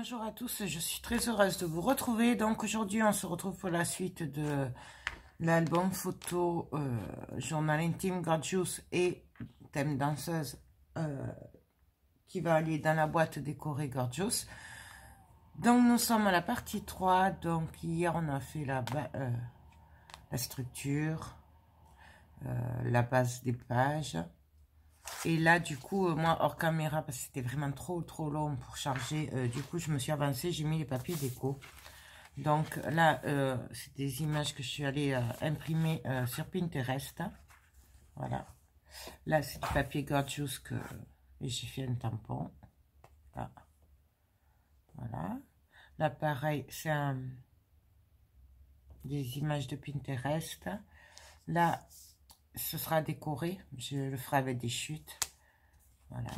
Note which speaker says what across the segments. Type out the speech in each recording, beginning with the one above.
Speaker 1: Bonjour à tous, je suis très heureuse de vous retrouver. Donc aujourd'hui on se retrouve pour la suite de l'album photo journal intime Gorgeous et thème danseuse qui va aller dans la boîte décorée Gorgeous. Donc nous sommes à la partie 3. Donc hier on a fait la structure, la base des pages. Et là, du coup, moi, hors caméra, parce que c'était vraiment trop long pour charger, du coup, je me suis avancée, j'ai mis les papiers déco. Donc là, c'est des images que je suis allée imprimer sur Pinterest. Voilà. Là, c'est du papier Gorgeous que j'ai fait un tampon. Là. Voilà. Là, pareil, c'est des images de Pinterest. Là, ce sera décoré. Je le ferai avec des chutes. Voilà.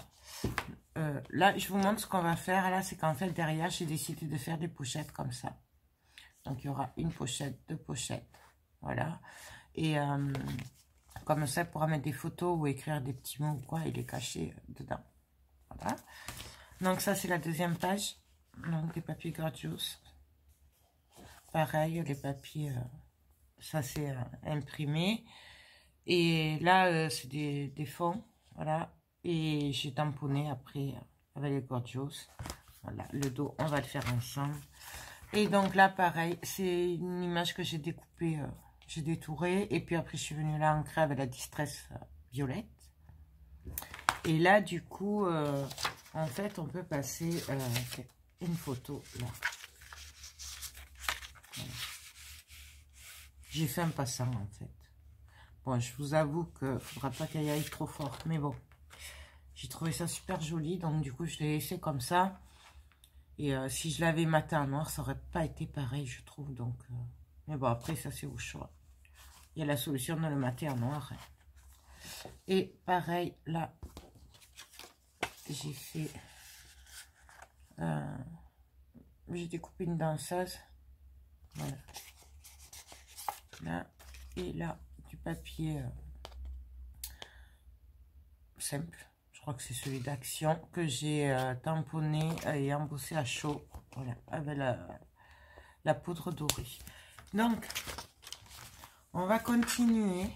Speaker 1: Là, je vous montre ce qu'on va faire. Là, c'est qu'en fait, derrière, j'ai décidé de faire des pochettes comme ça. Donc, il y aura une pochette, deux pochettes. Voilà. Et comme ça, pour mettre des photos ou écrire des petits mots ou quoi, il est caché dedans. Voilà. Donc, ça, c'est la deuxième page. Donc, des papiers Gorgeous. Pareil, les papiers, ça, c'est imprimé. Et là, c'est des fonds. Voilà. Et j'ai tamponné après avec les Gorgeous. Voilà, le dos, on va le faire ensemble. Et donc là, pareil, c'est une image que j'ai découpée, j'ai détourée. Et puis après, je suis venue là ancrer avec la Distress violette. Et là, du coup, en fait, on peut passer une photo là. Voilà. J'ai fait un passant, en fait. Bon, je vous avoue qu'il ne faudra pas qu'elle aille trop fort, mais bon. J'ai trouvé ça super joli, donc du coup, je l'ai laissé comme ça. Et si je l'avais maté en noir, ça n'aurait pas été pareil, je trouve. Donc, mais bon, après, ça, c'est au choix. Il y a la solution de le mater en noir. Et pareil, là, j'ai fait... j'ai découpé une danseuse. Voilà. Là, et là, du papier simple. Je crois que c'est celui d'Action que j'ai tamponné et embossé à chaud. Voilà, avec la poudre dorée. Donc, on va continuer.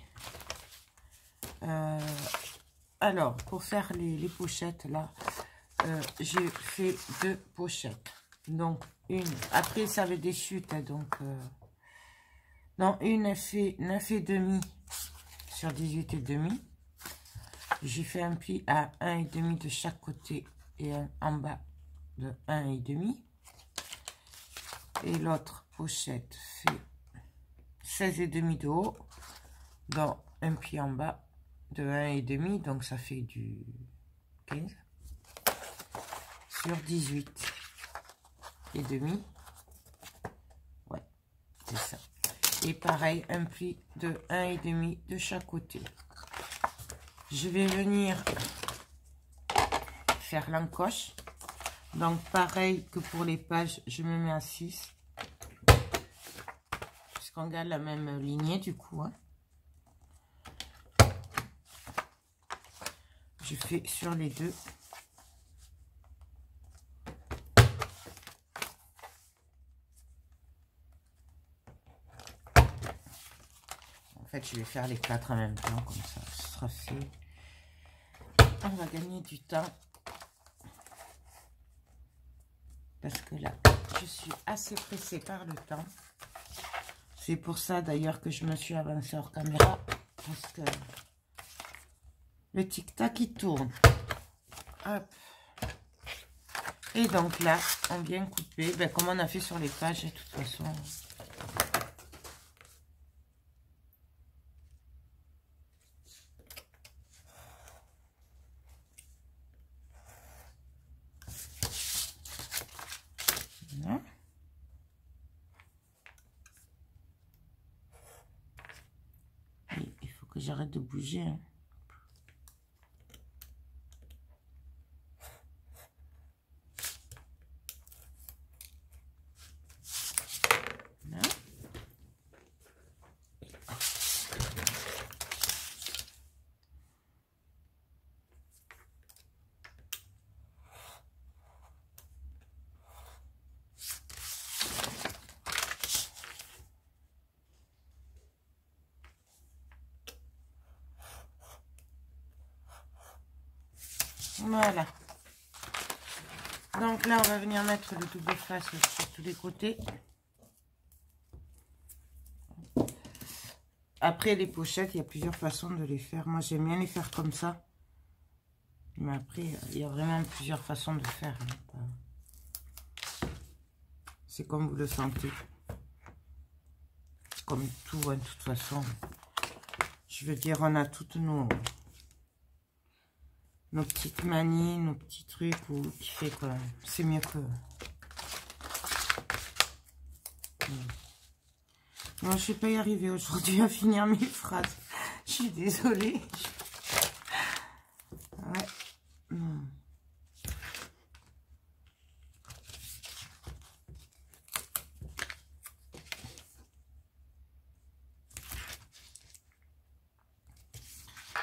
Speaker 1: Alors, pour faire les pochettes, là, j'ai fait deux pochettes. Donc, une, après, ça avait des chutes, hein, donc, non, une, elle fait 9,5 sur 18,5. J'ai fait un pli à 1,5 de chaque côté et un en bas de 1,5. Et l'autre pochette fait 16,5 de haut, dans un pli en bas de 1,5, donc ça fait du 15 sur 18,5. Ouais, c'est ça. Et pareil, un pli de 1,5 de chaque côté. Je vais venir faire l'encoche. Donc, pareil que pour les pages, je me mets à 6. Puisqu'on garde la même lignée, du coup. Hein. Je fais sur les deux. En fait, je vais faire les 4 en même temps, comme ça, ce sera fait. On va gagner du temps. Parce que là, je suis assez pressée par le temps. C'est pour ça, d'ailleurs, que je me suis avancée hors caméra. Parce que le tic-tac, il tourne. Hop. Et donc là, on vient couper, ben, comme on a fait sur les pages, de toute façon. Voilà. Et il faut que j'arrête de bouger. Hein. Voilà. Donc là, on va venir mettre le double face sur tous les côtés. Après, les pochettes, il y a plusieurs façons de les faire. Moi, j'aime bien les faire comme ça. Mais après, il y a vraiment plusieurs façons de faire. C'est comme vous le sentez. Comme tout, hein, de toute façon. Je veux dire, on a toutes nos petites manies, nos petits trucs ou qui fait que c'est mieux que... Non, je ne vais pas y arriver aujourd'hui à finir mes phrases. Je suis désolée. Ouais.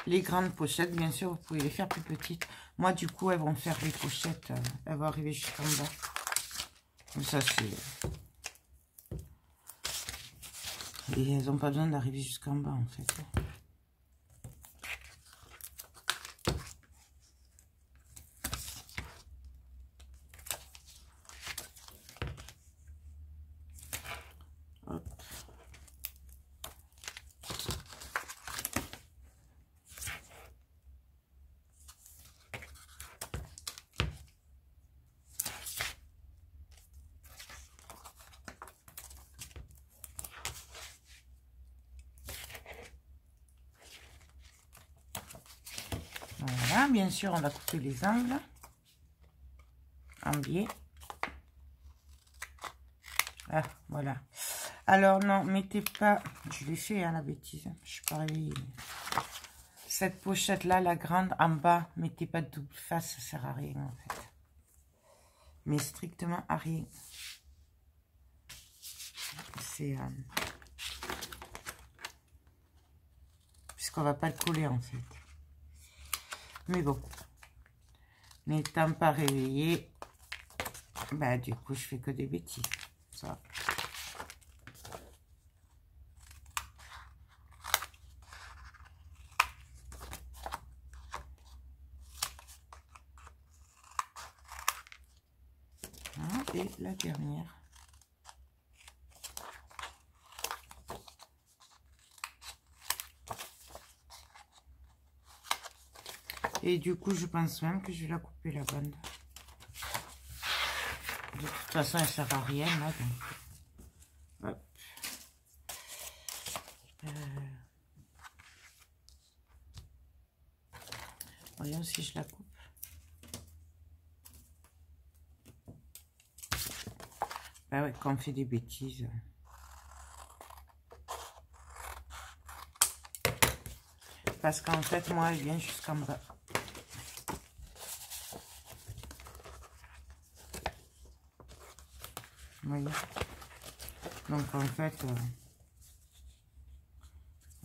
Speaker 1: Les grandes pochettes, bien sûr, vous pouvez les faire plus petites. Moi, du coup, elles vont faire les pochettes. Elles vont arriver jusqu'en bas. Comme ça, c'est... Et elles n'ont pas besoin d'arriver jusqu'en bas, en fait. Hop. Voilà, bien sûr, on va couper les angles en biais. Ah, voilà. Alors, non, mettez pas... Je l'ai fait, hein, la bêtise. Je suis pas réveillée. Cette pochette-là, la grande, en bas, mettez pas de double face, ça sert à rien, en fait. Mais strictement à rien. C'est... puisqu'on va pas le coller, en fait. Mais bon, n'étant pas réveillée, bah du coup je fais que des bêtises. Ça. Et la dernière. Et du coup, je pense même que je vais la couper la bande. De toute façon, elle ne sert à rien là. Donc. Hop. Voyons si je la coupe. Bah ouais, quand on fait des bêtises. Parce qu'en fait, moi, elle vient jusqu'en bas. Vous voyez? Donc, en fait,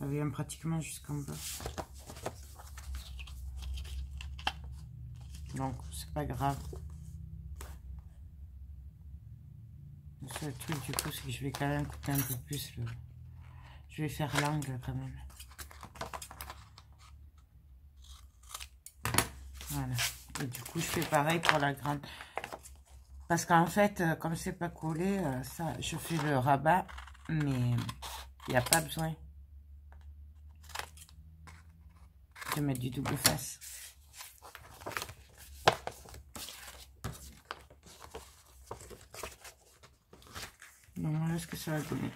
Speaker 1: elle vient pratiquement jusqu'en bas. Donc, c'est pas grave. Le seul truc, du coup, c'est que je vais quand même couper un peu plus le... Je vais faire l'angle quand même. Voilà. Et du coup, je fais pareil pour la grande. Parce qu'en fait, comme c'est pas collé, ça, je fais le rabat, mais il n'y a pas besoin de mettre du double face. Donc voilà ce que ça va donner.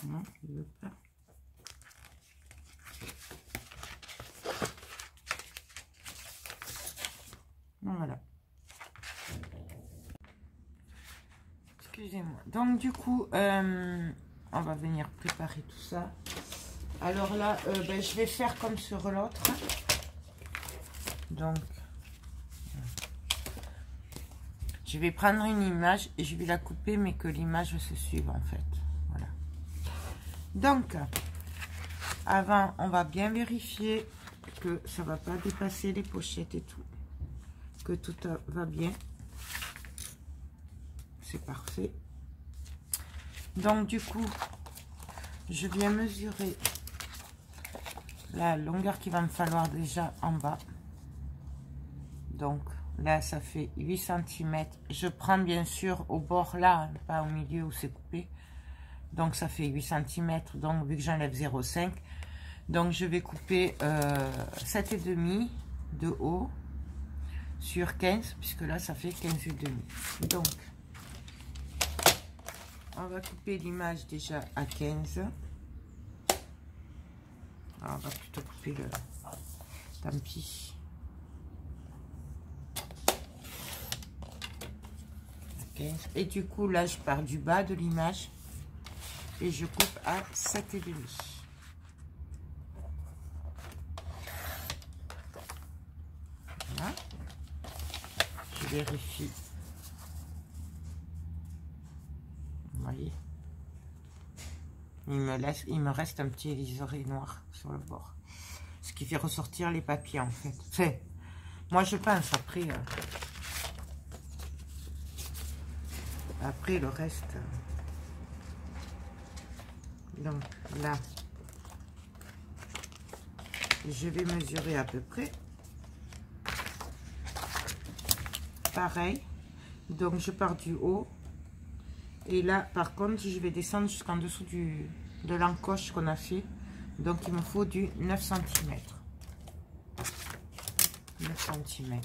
Speaker 1: Non, je ne veux pas. Voilà. Excusez-moi. Donc du coup, on va venir préparer tout ça. Alors là, ben, je vais faire comme sur l'autre. Donc, je vais prendre une image et je vais la couper, mais que l'image se suive en fait. Voilà. Donc, avant, on va bien vérifier que ça ne va pas dépasser les pochettes et tout. Que tout va bien. C'est parfait. Donc, du coup, Je viens mesurer la longueur qu'il va me falloir déjà en bas. Donc là, ça fait 8 cm. Je prends bien sûr au bord là, pas au milieu où c'est coupé. Donc ça fait 8 cm. Donc vu que j'enlève 0,5, donc je vais couper 7,5 de haut sur 15, puisque là ça fait 15,5. Donc on va couper l'image déjà à 15. Alors, on va plutôt couper le tant pis. À 15. Et du coup là je pars du bas de l'image et je coupe à 7,5. Voilà. Je vérifie. Vous voyez, il me reste un petit liseré noir sur le bord, ce qui fait ressortir les papiers en fait. Enfin, moi je pense après après le reste. Donc là je vais mesurer à peu près pareil. Donc je pars du haut et là par contre je vais descendre jusqu'en dessous de l'encoche qu'on a fait. Donc il me faut du 9 cm. 9 cm.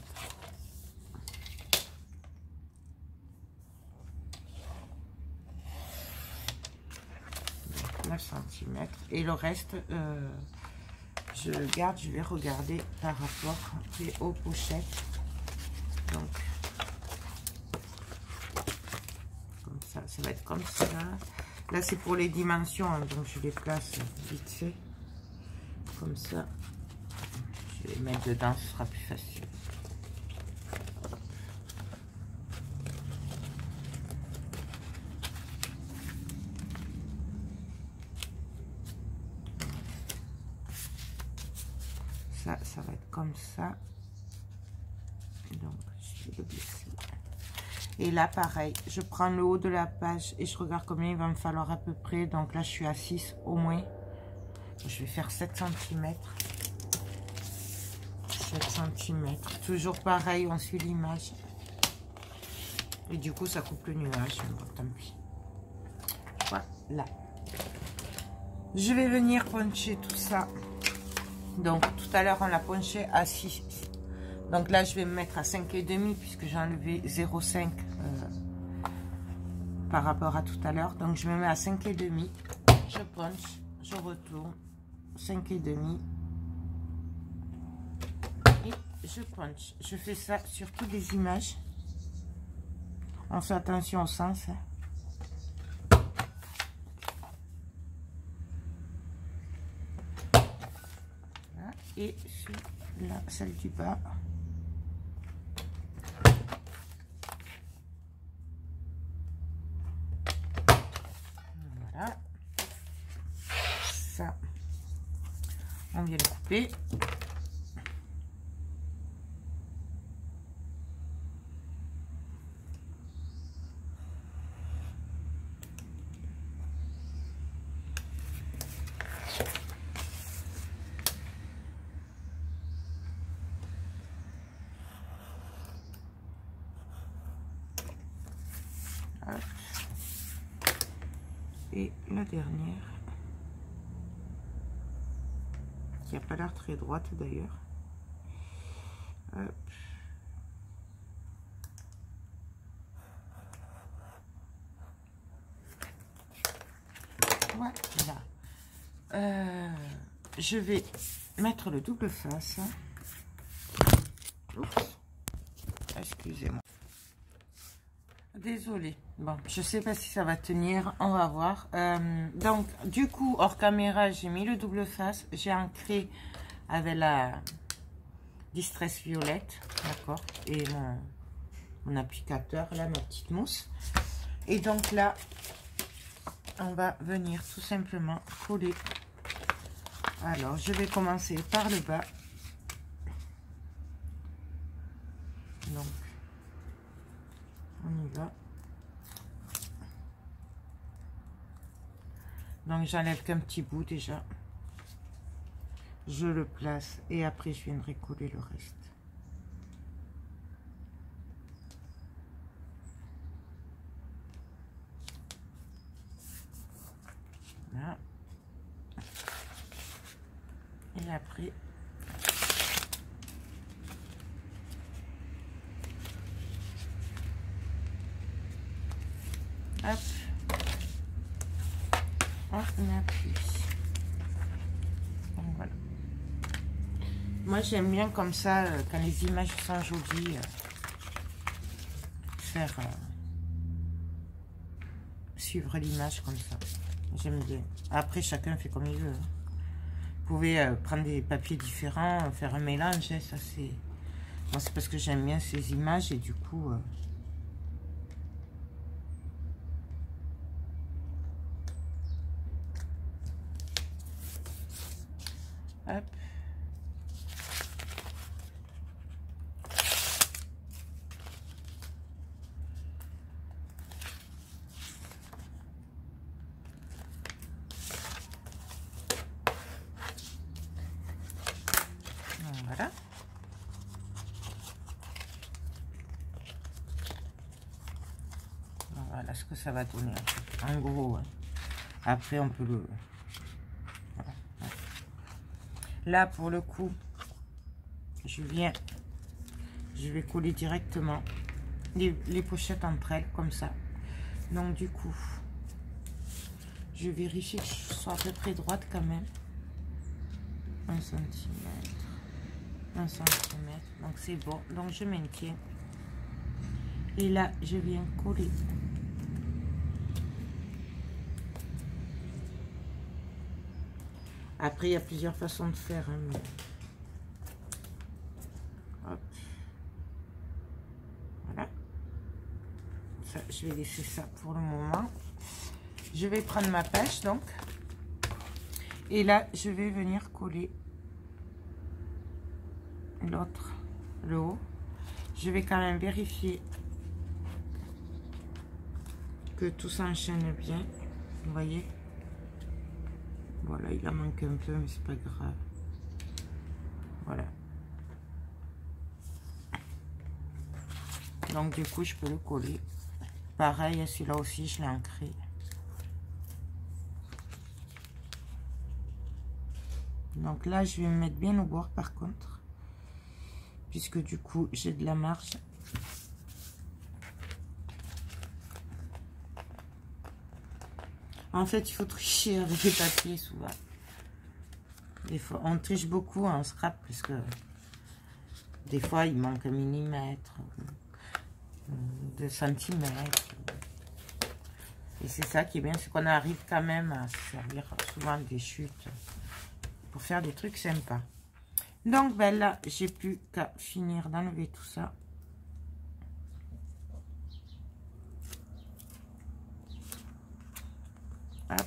Speaker 1: 9 cm. Et le reste, je garde, je vais regarder par rapport aux pochettes. Donc, comme ça va être comme ça. Là, c'est pour les dimensions, hein, donc je les place vite fait. Comme ça. Je vais les mettre dedans, ce sera plus facile. Ça va être comme ça. Donc, je vais le baisser. Et là, pareil, je prends le haut de la page et je regarde combien il va me falloir à peu près. Donc là, je suis à 6 au moins. Je vais faire 7 cm. 7 cm. Toujours pareil, on suit l'image. Et du coup, ça coupe le nuage. Bon, tant pis. Voilà. Je vais venir puncher tout ça. Donc, tout à l'heure, on l'a punché à 6. Donc là, je vais me mettre à 5,5 puisque j'ai enlevé 0,5 par rapport à tout à l'heure. Donc, je me mets à 5,5. Je punch, je retourne. 5,5. Et je punch. Je fais ça sur toutes les images. On fait attention au sens. Hein. Voilà. Et sur celle du bas. Voilà. Ça, on vient le couper. Hop. Et la dernière, qui n'a pas l'air très droite d'ailleurs. Voilà. Je vais mettre le double face. Oups. Excusez-moi. Désolée. Bon, je sais pas si ça va tenir. On va voir. Donc, du coup, hors caméra, j'ai mis le double face. J'ai ancré avec la Distress Violette. D'accord. Et mon applicateur, là, ma petite mousse. Et donc là, on va venir tout simplement coller. Alors, je vais commencer par le bas. Donc, on y va. Donc j'enlève qu'un petit bout déjà. Je le place et après je viendrai coller le reste. Là. Et après, hop, on appuie. Donc voilà. Moi j'aime bien comme ça, quand les images sont jolies, faire suivre l'image comme ça. J'aime bien. Après chacun fait comme il veut. Vous pouvez prendre des papiers différents, faire un mélange, hein, ça c'est... Moi c'est parce que j'aime bien ces images et du coup... Hop. Voilà. Voilà ce que ça va donner. En gros, hein. Après on peut le... Voilà. Là pour le coup, je vais coller directement les pochettes entre elles comme ça. Donc du coup, je vérifie que je sois à peu près droite quand même. 1 cm, 1 cm, donc c'est bon. Donc je maintiens. Et là, je viens coller. Après, il y a plusieurs façons de faire. Hein, mais... Hop. Voilà. Ça, je vais laisser ça pour le moment. Je vais prendre ma pêche, donc. Et là, je vais venir coller l'autre, le haut. Je vais quand même vérifier que tout s'enchaîne bien. Vous voyez? Voilà, il en manque un peu, mais c'est pas grave. Voilà. Donc, du coup, je peux le coller. Pareil, celui-là aussi, je l'ai ancré. Donc là, je vais me mettre bien au bord, par contre. Puisque, du coup, j'ai de la marge. En fait, il faut tricher avec les papiers, souvent. Des fois, on triche beaucoup en scrap, parce que des fois, il manque 1 millimètre, 2 centimètres. Et c'est ça qui est bien, c'est qu'on arrive quand même à se servir souvent des chutes pour faire des trucs sympas. Donc, ben là, j'ai plus qu'à finir d'enlever tout ça. Hop.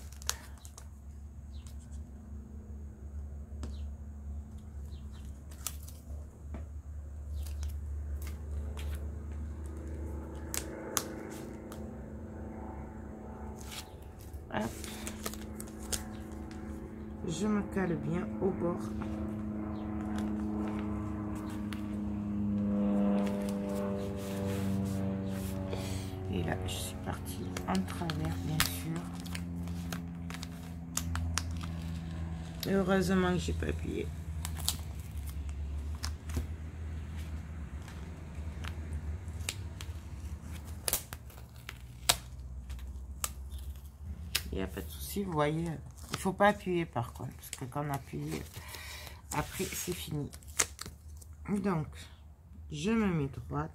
Speaker 1: Hop. Je me cale bien au bord. Et là, je suis partie en travers, bien sûr. Heureusement que j'ai pas appuyé. Il n'y a pas de souci, vous voyez. Il faut pas appuyer par contre, parce que quand on appuie, après c'est fini. Donc, je me mets droite.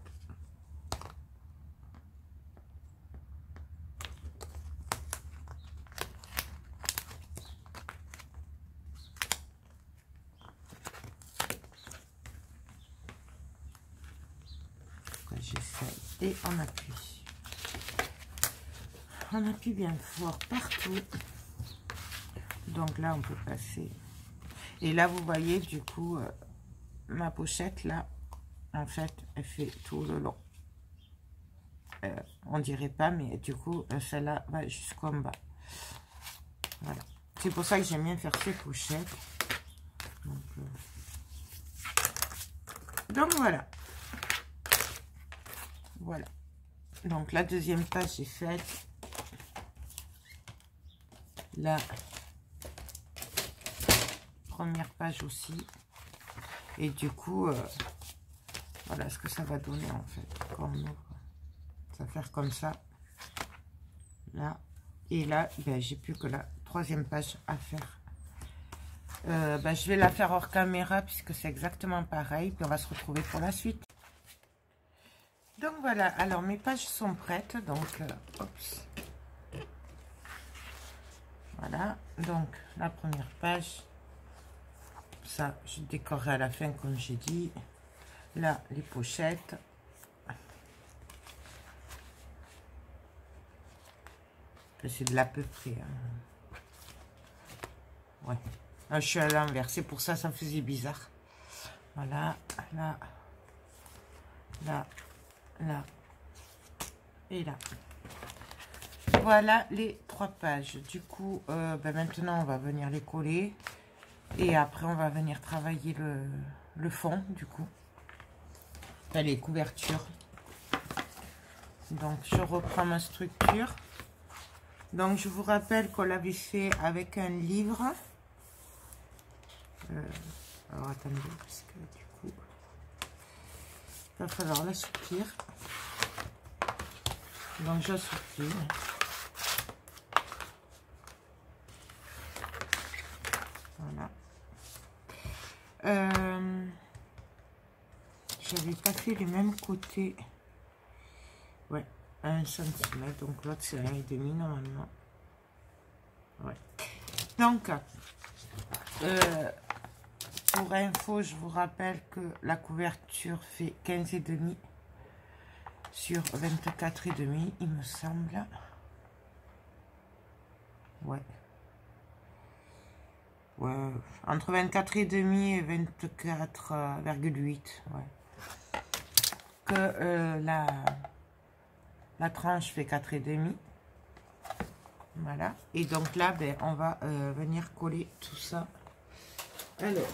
Speaker 1: J'essaie et on appuie. On appuie bien fort partout. Donc là, on peut passer. Et là, vous voyez, du coup, ma pochette, là, en fait, elle fait tout le long. On dirait pas, mais du coup, celle-là va jusqu'en bas. Voilà. C'est pour ça que j'aime bien faire ces pochettes. Donc voilà. Voilà. Donc la deuxième page est faite. La première page aussi. Et du coup, voilà ce que ça va donner en fait. Quand on ouvre, ça va faire comme ça. Là. Et là, ben, j'ai plus que la troisième page à faire. Ben, je vais la faire hors caméra puisque c'est exactement pareil. Puis on va se retrouver pour la suite. Donc voilà, alors mes pages sont prêtes. Donc, oups. Voilà, donc la première page. Ça, je décorerai à la fin comme j'ai dit. Là, les pochettes. C'est de l'à peu près. Hein. Ouais. Là, je suis à l'envers. C'est pour ça, ça me faisait bizarre. Voilà. Là. Là. Là. Et là. Voilà les 3 pages. Du coup, ben maintenant, on va venir les coller. Et après, on va venir travailler le fond, du coup. Enfin, les couvertures. Donc, je reprends ma structure. Donc, je vous rappelle qu'on l'avait fait avec un livre. Alors, attendez, parce que du coup, il va falloir l'assouplir. Donc, j'assouplis. Voilà. J'avais pas fait les mêmes côtés. Ouais, 1 cm. Donc, l'autre, c'est 1,5 normalement. Ouais. Donc, pour info, je vous rappelle que la couverture fait 15,5 sur 24,5, il me semble. Ouais. Ouais, entre 24,5 et 24,8. Ouais. Que la tranche fait 4,5. Voilà. Et donc là, ben, on va venir coller tout ça. Alors,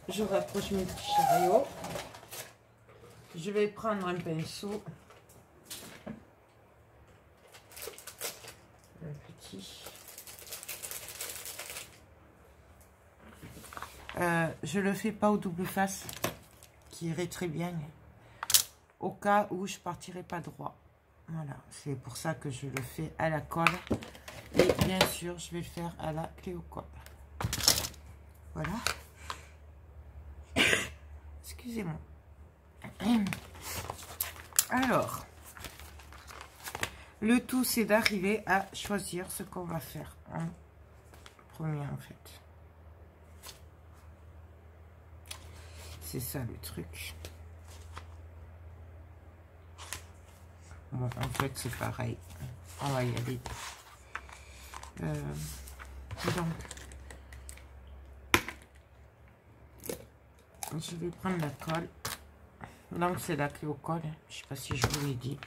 Speaker 1: je rapproche mes petits chariots. Je vais prendre un pinceau. Un petit. Je le fais pas au double face, qui irait très bien, au cas où je partirais pas droit. Voilà, c'est pour ça que je le fais à la colle. Et bien sûr, je vais le faire à la clé au colle. Voilà. Excusez-moi. Alors, le tout, c'est d'arriver à choisir ce qu'on va faire en premier, en fait. C'est ça le truc. Bon, en fait, c'est pareil. On va y aller. Donc, je vais prendre la colle. Donc, c'est la clé au colle. Je ne sais pas si je vous l'ai dit.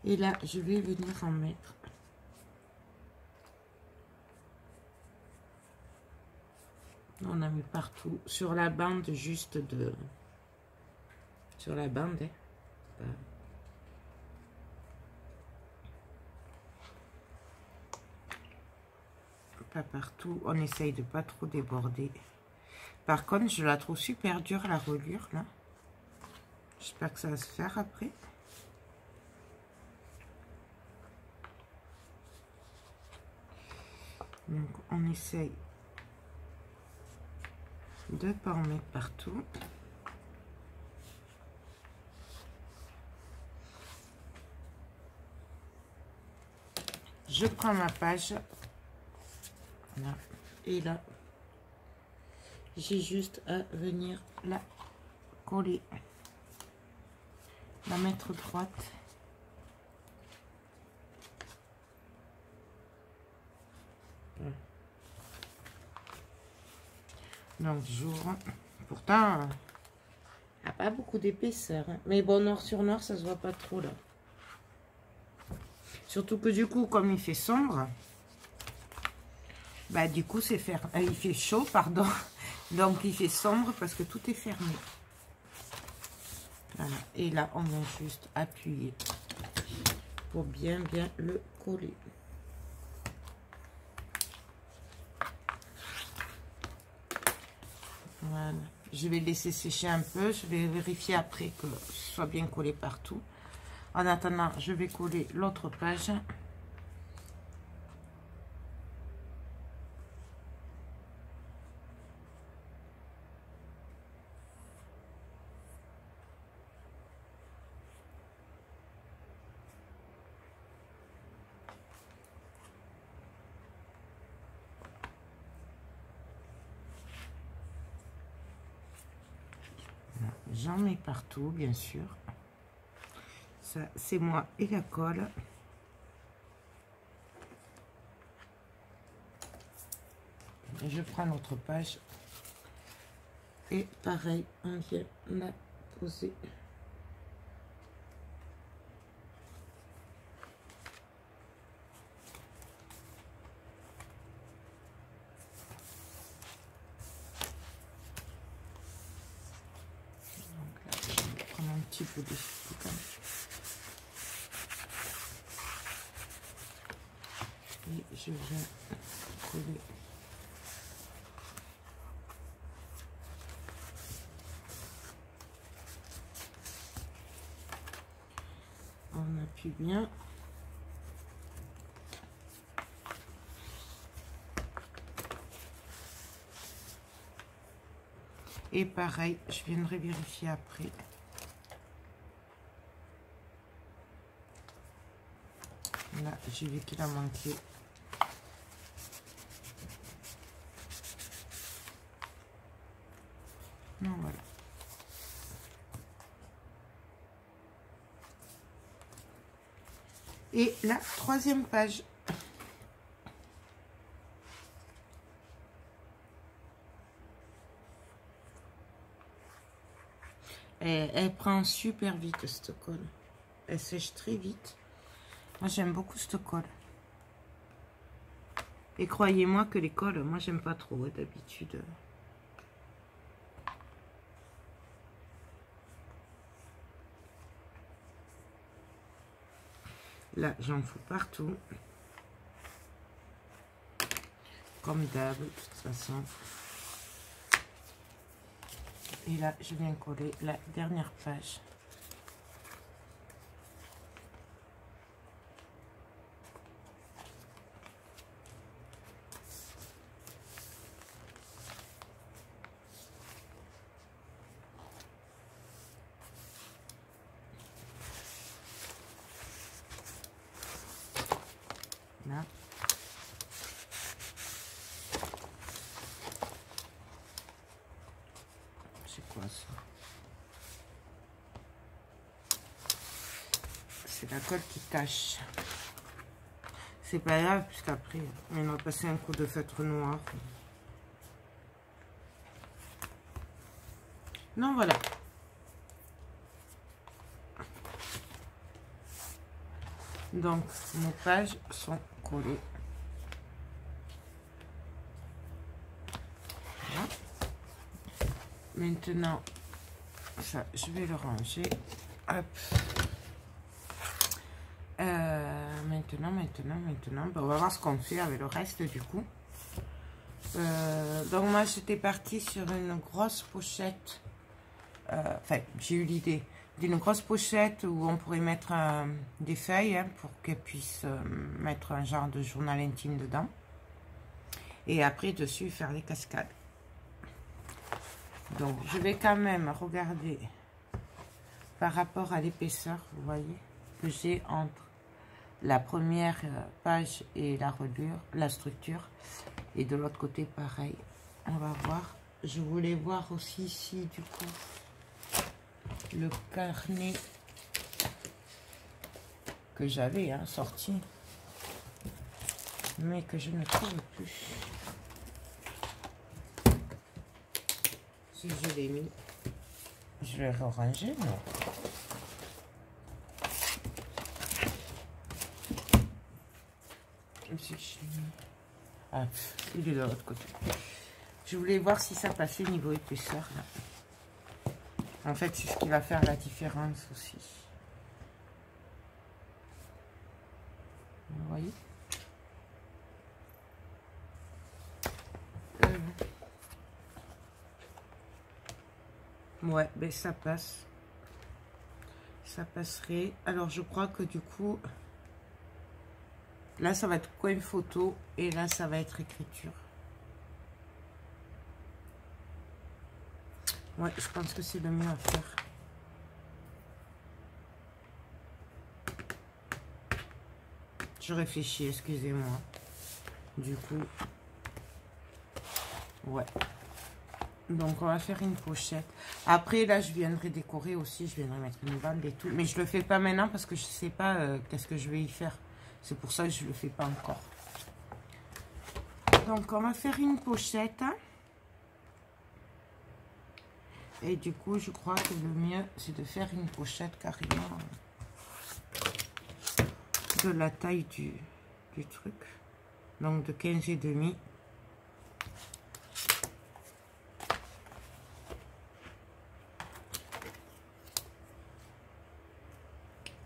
Speaker 1: Et là, je vais venir en mettre. On a mis partout. Sur la bande, juste de... Sur la bande, hein. Pas partout. On essaye de pas trop déborder. Par contre, je la trouve super dure, la reliure, là. J'espère que ça va se faire après. Donc, on essaye de ne pas en mettre partout. Je prends ma page. Là. Et là, j'ai juste à venir la coller. La mettre droite. Donc j'ouvre. Pourtant, il n'y a pas beaucoup d'épaisseur. Hein. Mais bon, noir sur noir, ça se voit pas trop là. Surtout que du coup, comme il fait sombre, bah du coup, c'est fermé. Il fait chaud, pardon. Donc, il fait sombre parce que tout est fermé. Voilà. Et là, on vient juste appuyer pour bien le coller. Voilà. Je vais laisser sécher un peu. Je vais vérifier après que ce soit bien collé partout. En attendant, je vais coller l'autre page. J'en mets partout, bien sûr. Ça, c'est moi et la colle. Je prends l'autre page. Et pareil, on vient la poser. Donc là, je vais prendre un petit peu de comme et je vais coller. On appuie bien. Et pareil, je viendrai vérifier après. Là, j'ai vu qu'il a manqué. Non, voilà. Et la troisième page. Elle prend super vite cette colle. Elle sèche très vite. Moi, j'aime beaucoup cette colle. Et croyez-moi que les colles, moi, j'aime pas trop d'habitude. Là, j'en fous partout. Comme d'hab, de toute façon. Et là, je viens coller la dernière page. Là. C'est quoi ça? C'est la colle qui tâche. C'est pas grave, puisqu'après, on va passer un coup de feutre noir. Non, voilà. Donc, nos pages sont collées. Voilà. Maintenant, ça, je vais le ranger. Hop. Maintenant, ben, on va voir ce qu'on fait avec le reste du coup. Donc moi, j'étais partie sur une grosse pochette. Enfin, j'ai eu l'idée d'une grosse pochette où on pourrait mettre des feuilles hein, pour qu'elle puisse mettre un genre de journal intime dedans. Et après, dessus, faire des cascades. Donc, je vais quand même regarder par rapport à l'épaisseur, vous voyez, que j'ai entre la première page et la reliure, la structure. Et de l'autre côté, pareil. On va voir. Je voulais voir aussi ici, du coup, le carnet que j'avais hein, sorti, mais que je ne trouve plus. Si je l'ai mis, je vais ranger, non? problème, c'est que ah, il est de l'autre côté. Je voulais voir si ça passait niveau épaisseur. Là. En fait, c'est ce qui va faire la différence aussi. Vous voyez? Ouais, ben ça passe. Ça passerait. Alors, je crois que du coup, là, ça va être coin photo et là, ça va être écriture. Ouais, je pense que c'est le mieux à faire. Je réfléchis, excusez-moi. Du coup, ouais. Donc, on va faire une pochette. Après, là, je viendrai décorer aussi. Je viendrai mettre une bande et tout. Mais je le fais pas maintenant parce que je sais pas qu'est-ce que je vais y faire. C'est pour ça que je le fais pas encore. Donc, on va faire une pochette. Et du coup, je crois que le mieux, c'est de faire une pochette carrément de la taille du truc. Donc, de 15,5.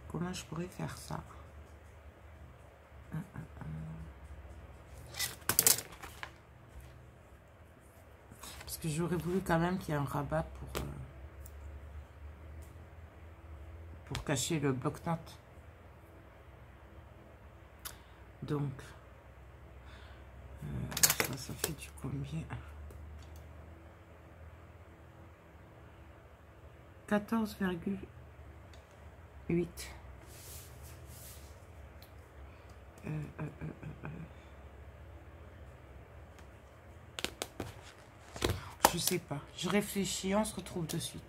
Speaker 1: Comment je pourrais faire ça? Parce que j'aurais voulu quand même qu'il y ait un rabat pour cacher le bloc-notes. Donc, ça fait du combien? 14,8. Je sais pas. Je réfléchis, on se retrouve de suite.